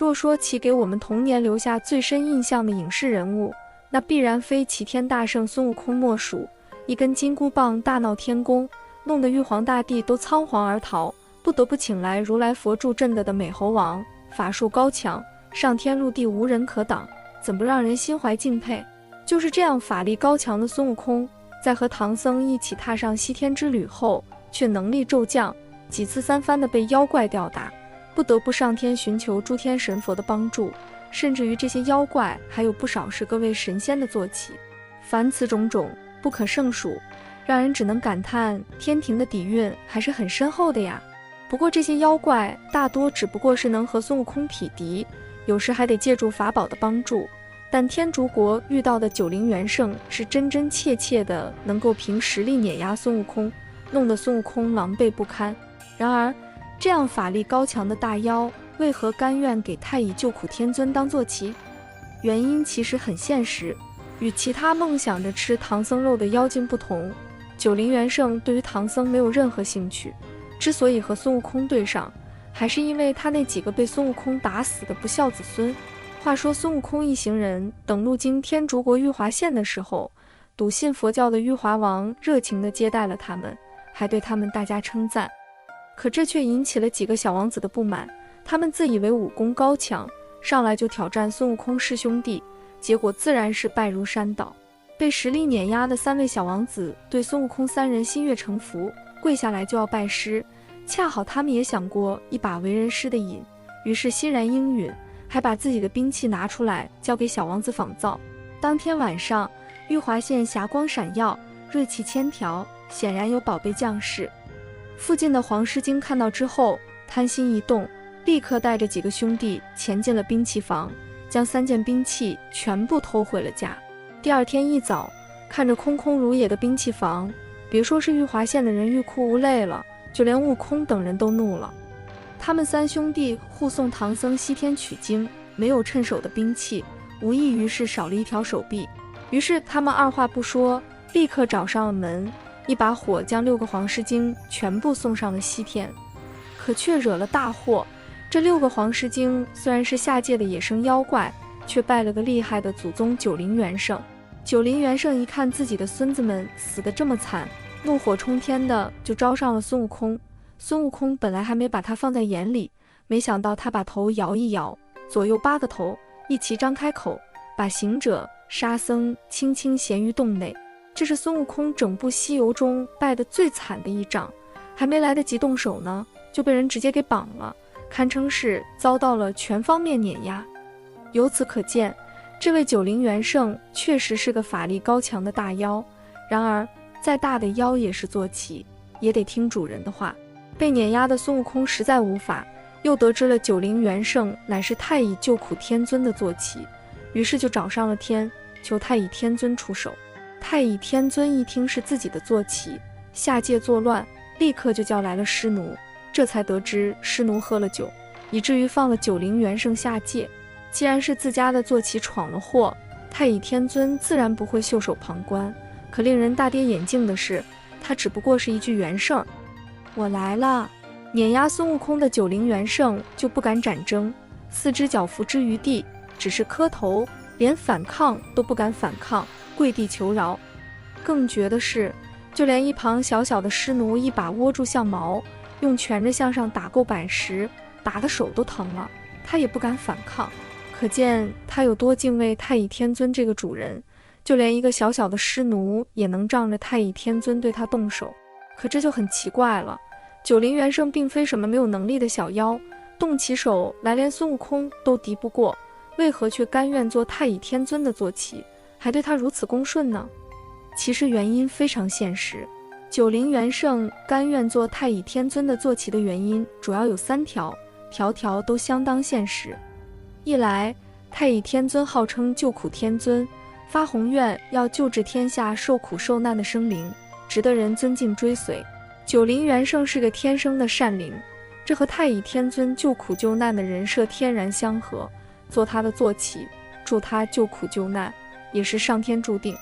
若说其给我们童年留下最深印象的影视人物，那必然非齐天大圣孙悟空莫属。一根金箍棒大闹天宫，弄得玉皇大帝都仓皇而逃，不得不请来如来佛助阵的美猴王，法术高强，上天入地无人可挡，怎不让人心怀敬佩？就是这样法力高强的孙悟空，在和唐僧一起踏上西天之旅后，却能力骤降，几次三番的被妖怪吊打，不得不上天寻求诸天神佛的帮助，甚至于这些妖怪还有不少是各位神仙的坐骑。凡此种种不可胜数，让人只能感叹天庭的底蕴还是很深厚的呀。不过这些妖怪大多只不过是能和孙悟空匹敌，有时还得借助法宝的帮助，但天竺国遇到的九灵元圣是真真切切的能够凭实力碾压孙悟空，弄得孙悟空狼狈不堪。然而这样法力高强的大妖，为何甘愿给太乙救苦天尊当坐骑？原因其实很现实，与其他梦想着吃唐僧肉的妖精不同，九灵元圣对于唐僧没有任何兴趣。之所以和孙悟空对上，还是因为他那几个被孙悟空打死的不孝子孙。话说孙悟空一行人等路经天竺国玉华县的时候，笃信佛教的玉华王热情地接待了他们，还对他们大加称赞。可这却引起了几个小王子的不满，他们自以为武功高强，上来就挑战孙悟空师兄弟，结果自然是败如山倒。被实力碾压的三位小王子对孙悟空三人心悦诚服，跪下来就要拜师。恰好他们也想过一把为人师的瘾，于是欣然应允，还把自己的兵器拿出来交给小王子仿造。当天晚上，玉华县霞光闪耀，锐气千条，显然有宝贝降世。附近的黄狮精看到之后贪心一动，立刻带着几个兄弟潜进了兵器房，将3件兵器全部偷回了家。第二天一早，看着空空如也的兵器房，别说是玉华县的人欲哭无泪了，就连悟空等人都怒了。他们3兄弟护送唐僧西天取经，没有趁手的兵器，无异于是少了一条手臂。于是他们二话不说，立刻找上了门，一把火将6个黄狮精全部送上了西天。可却惹了大祸，这6个黄狮精虽然是下界的野生妖怪，却拜了个厉害的祖宗九灵元圣。九灵元圣一看自己的孙子们死得这么惨，怒火冲天的就招上了孙悟空。孙悟空本来还没把他放在眼里，没想到他把头摇一摇，左右8个头一齐张开口，把行者、沙僧轻轻衔于洞内。这是孙悟空整部西游中败得最惨的一仗，还没来得及动手呢，就被人直接给绑了，堪称是遭到了全方面碾压。由此可见，这位九灵元圣确实是个法力高强的大妖。然而再大的妖也是坐骑，也得听主人的话。被碾压的孙悟空实在无法，又得知了九灵元圣乃是太乙救苦天尊的坐骑，于是就找上了天，求太乙天尊出手。太乙天尊一听是自己的坐骑，下界作乱，立刻就叫来了师奴，这才得知师奴喝了酒，以至于放了九灵元圣下界。既然是自家的坐骑闯了祸，太乙天尊自然不会袖手旁观。可令人大跌眼镜的是，他只不过是一句元圣，我来了。碾压孙悟空的九灵元圣就不敢斩争，4只脚伏之于地，只是磕头，连反抗都不敢反抗，跪地求饶。更绝的是，就连一旁小小的师奴一把握住象矛，用拳着向上打够板石，打得手都疼了，他也不敢反抗。可见他有多敬畏太乙天尊这个主人，就连一个小小的师奴也能仗着太乙天尊对他动手。可这就很奇怪了，九灵元圣并非什么没有能力的小妖，动起手来连孙悟空都敌不过，为何却甘愿做太乙天尊的坐骑，还对他如此恭顺呢？其实原因非常现实，九灵元圣甘愿做太乙天尊的坐骑的原因主要有3条，条条都相当现实。一来，太乙天尊号称救苦天尊，发宏愿要救治天下受苦受难的生灵，值得人尊敬追随。九灵元圣是个天生的善灵，这和太乙天尊救苦救难的人设天然相合，做他的坐骑，助他救苦救难，也是上天注定。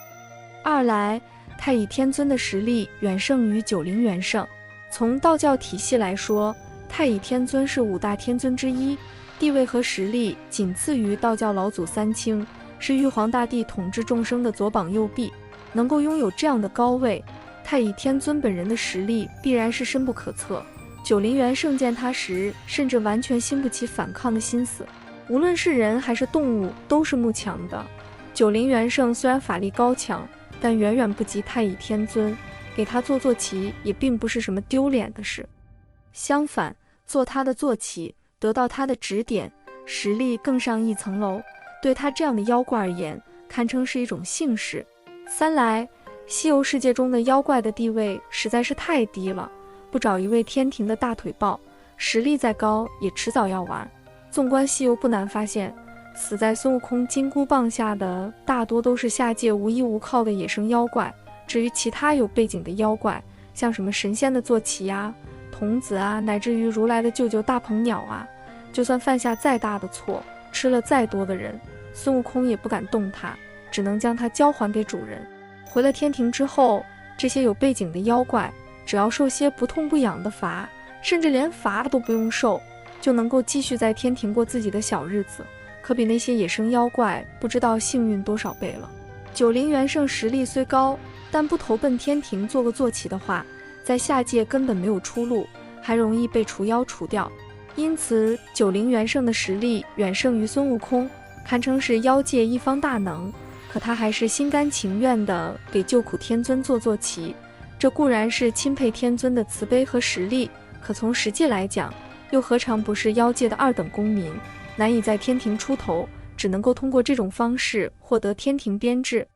二来，太乙天尊的实力远胜于九灵元圣。从道教体系来说，太乙天尊是5大天尊之一，地位和实力仅次于道教老祖三清，是玉皇大帝统治众生的左膀右臂。能够拥有这样的高位，太乙天尊本人的实力必然是深不可测。九灵元圣见他时，甚至完全兴不起反抗的心思。无论是人还是动物，都是慕强的。九灵元圣虽然法力高强，但远远不及太乙天尊，给他做坐骑也并不是什么丢脸的事。相反，做他的坐骑，得到他的指点，实力更上一层楼，对他这样的妖怪而言，堪称是一种幸事。三来，西游世界中的妖怪的地位实在是太低了，不找一位天庭的大腿抱，实力再高也迟早要完。纵观西游，不难发现，死在孙悟空金箍棒下的大多都是下界无依无靠的野生妖怪。至于其他有背景的妖怪，像什么神仙的坐骑啊、童子啊，乃至于如来的舅舅大鹏鸟啊，就算犯下再大的错，吃了再多的人，孙悟空也不敢动它，只能将它交还给主人。回了天庭之后，这些有背景的妖怪，只要受些不痛不痒的罚，甚至连罚都不用受，就能够继续在天庭过自己的小日子，可比那些野生妖怪不知道幸运多少倍了。九灵元圣实力虽高，但不投奔天庭做个坐骑的话，在下界根本没有出路，还容易被除妖除掉。因此，九灵元圣的实力远胜于孙悟空，堪称是妖界一方大能。可他还是心甘情愿地给救苦天尊做坐骑，这固然是钦佩天尊的慈悲和实力，可从实际来讲，又何尝不是妖界的二等公民，难以在天庭出头，只能够通过这种方式获得天庭编制。